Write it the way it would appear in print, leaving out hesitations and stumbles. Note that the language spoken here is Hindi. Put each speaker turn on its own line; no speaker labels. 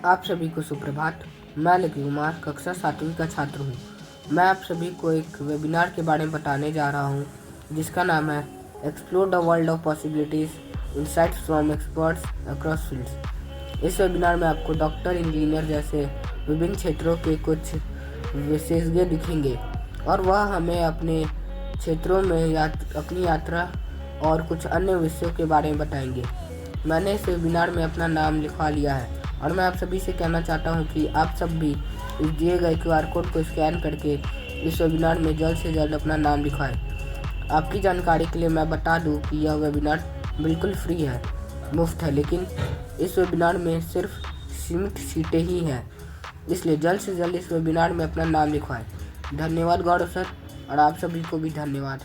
आप सभी को सुप्रभात। मैं लिखी कुमार कक्षा 7वीं का छात्र हूँ। मैं आप सभी को एक वेबिनार के बारे में बताने जा रहा हूँ जिसका नाम है explore the world of possibilities insights from experts across fields. इस वेबिनार में आपको डॉक्टर, इंजीनियर जैसे विभिन्न क्षेत्रों के कुछ विशेषज्ञ दिखेंगे और वह हमें अपने क्षेत्रों में अपनी यात्रा और कुछ अन्य विषयों के बारे में बताएंगे। मैंने इस वेबिनार में अपना नाम लिखवा लिया है और मैं आप सभी से कहना चाहता हूं कि आप सब भी इस दिए गए QR कोड को स्कैन करके इस वेबिनार में जल्द से जल्द अपना नाम लिखवाएं। आपकी जानकारी के लिए मैं बता दूं कि यह वेबिनार बिल्कुल फ्री है, मुफ्त है, लेकिन इस वेबिनार में सिर्फ सीमित सीटें ही हैं, इसलिए जल्द से जल्द इस वेबिनार में अपना नाम लिखवाएं। धन्यवाद गौरव सर, और आप सभी को भी धन्यवाद।